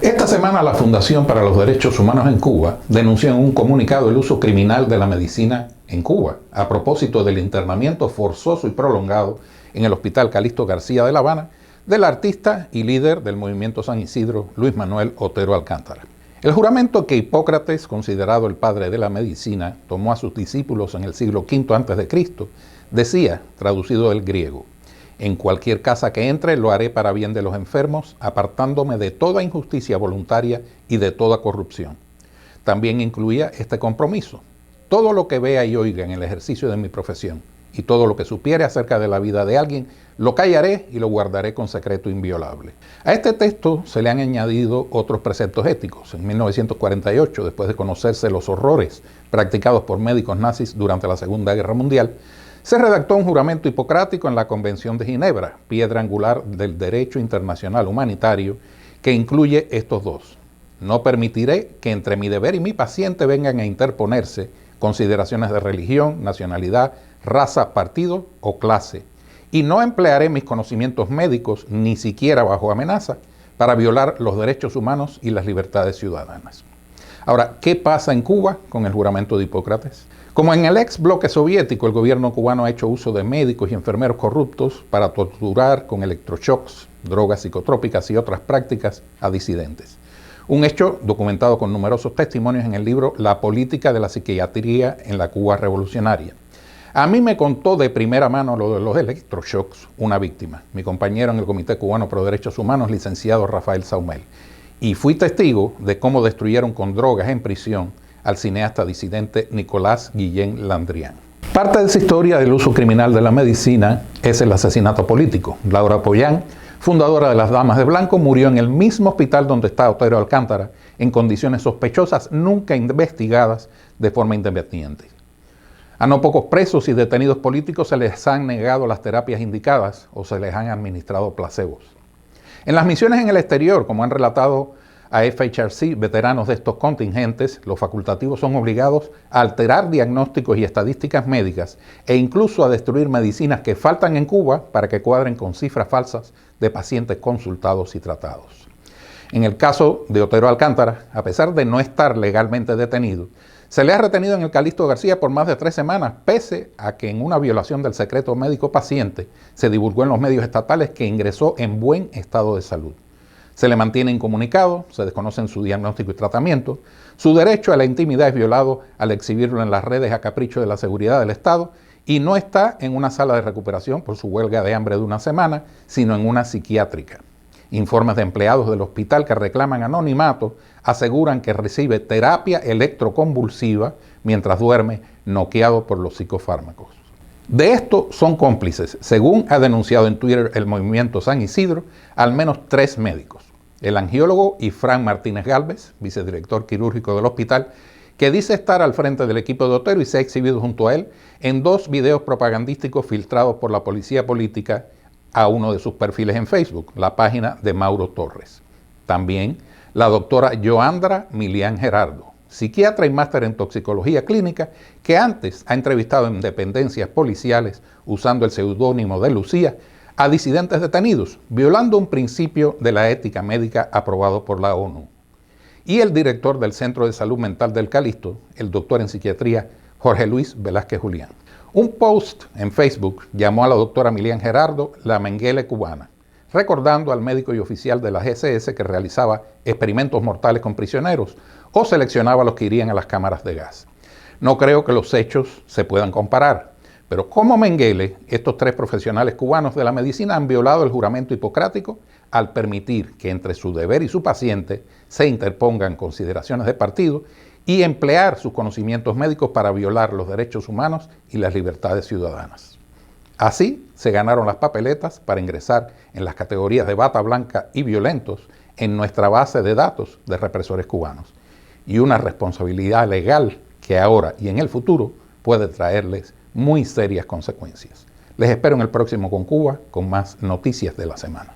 Esta semana la Fundación para los Derechos Humanos en Cuba denunció en un comunicado el uso criminal de la medicina en Cuba, a propósito del internamiento forzoso y prolongado en el Hospital Calixto García de La Habana del artista y líder del movimiento San Isidro, Luis Manuel Otero Alcántara. El juramento que Hipócrates, considerado el padre de la medicina, tomó a sus discípulos en el siglo V a.C., decía, traducido del griego: en cualquier casa que entre lo haré para bien de los enfermos, apartándome de toda injusticia voluntaria y de toda corrupción. También incluía este compromiso: todo lo que vea y oiga en el ejercicio de mi profesión y todo lo que supiere acerca de la vida de alguien, lo callaré y lo guardaré con secreto inviolable. A este texto se le han añadido otros preceptos éticos. En 1948, después de conocerse los horrores practicados por médicos nazis durante la Segunda Guerra Mundial, se redactó un juramento hipocrático en la Convención de Ginebra, piedra angular del derecho internacional humanitario, que incluye estos dos: no permitiré que entre mi deber y mi paciente vengan a interponerse consideraciones de religión, nacionalidad, raza, partido o clase, y no emplearé mis conocimientos médicos, ni siquiera bajo amenaza, para violar los derechos humanos y las libertades ciudadanas. Ahora, ¿qué pasa en Cuba con el juramento de Hipócrates? Como en el ex bloque soviético, el gobierno cubano ha hecho uso de médicos y enfermeros corruptos para torturar con electroshocks, drogas psicotrópicas y otras prácticas a disidentes. Un hecho documentado con numerosos testimonios en el libro La política de la psiquiatría en la Cuba revolucionaria. A mí me contó de primera mano lo de los electroshocks una víctima, mi compañero en el Comité Cubano Pro Derechos Humanos, licenciado Rafael Saumel. Y fui testigo de cómo destruyeron con drogas en prisión al cineasta disidente Nicolás Guillén Landrian. Parte de esa historia del uso criminal de la medicina es el asesinato político. Laura Pollán, fundadora de las Damas de Blanco, murió en el mismo hospital donde está Otero Alcántara, en condiciones sospechosas, nunca investigadas de forma independiente. A no pocos presos y detenidos políticos se les han negado las terapias indicadas o se les han administrado placebos. En las misiones en el exterior, como han relatado a FHRC veteranos de estos contingentes, los facultativos son obligados a alterar diagnósticos y estadísticas médicas e incluso a destruir medicinas que faltan en Cuba para que cuadren con cifras falsas de pacientes consultados y tratados. En el caso de Otero Alcántara, a pesar de no estar legalmente detenido, se le ha retenido en el Calixto García por más de 3 semanas, pese a que en una violación del secreto médico paciente se divulgó en los medios estatales que ingresó en buen estado de salud. Se le mantiene incomunicado, se desconocen su diagnóstico y tratamiento, su derecho a la intimidad es violado al exhibirlo en las redes a capricho de la seguridad del Estado y no está en una sala de recuperación por su huelga de hambre de una semana, sino en una psiquiátrica. Informes de empleados del hospital que reclaman anonimato aseguran que recibe terapia electroconvulsiva mientras duerme, noqueado por los psicofármacos. De esto son cómplices, según ha denunciado en Twitter el movimiento San Isidro, al menos 3 médicos. El angiólogo Ifrán Martínez Gálvez, vicedirector quirúrgico del hospital, que dice estar al frente del equipo de Otero y se ha exhibido junto a él en 2 videos propagandísticos filtrados por la policía política a uno de sus perfiles en Facebook, la página de Mauro Torres. También la doctora Joandra Milián Gerardo, psiquiatra y máster en toxicología clínica, que antes ha entrevistado en dependencias policiales usando el seudónimo de Lucía a disidentes detenidos, violando un principio de la ética médica aprobado por la ONU. Y el director del Centro de Salud Mental del Calixto, el doctor en psiquiatría Jorge Luis Velázquez Julián. Un post en Facebook llamó a la doctora Milián Gerardo la Mengele cubana, recordando al médico y oficial de la GCS que realizaba experimentos mortales con prisioneros o seleccionaba a los que irían a las cámaras de gas. No creo que los hechos se puedan comparar, pero como Mengele, estos 3 profesionales cubanos de la medicina han violado el juramento hipocrático al permitir que entre su deber y su paciente se interpongan consideraciones de partido y emplear sus conocimientos médicos para violar los derechos humanos y las libertades ciudadanas. Así se ganaron las papeletas para ingresar en las categorías de bata blanca y violentos en nuestra base de datos de represores cubanos, y una responsabilidad legal que ahora y en el futuro puede traerles muy serias consecuencias. Les espero en el próximo Con Cuba con más noticias de la semana.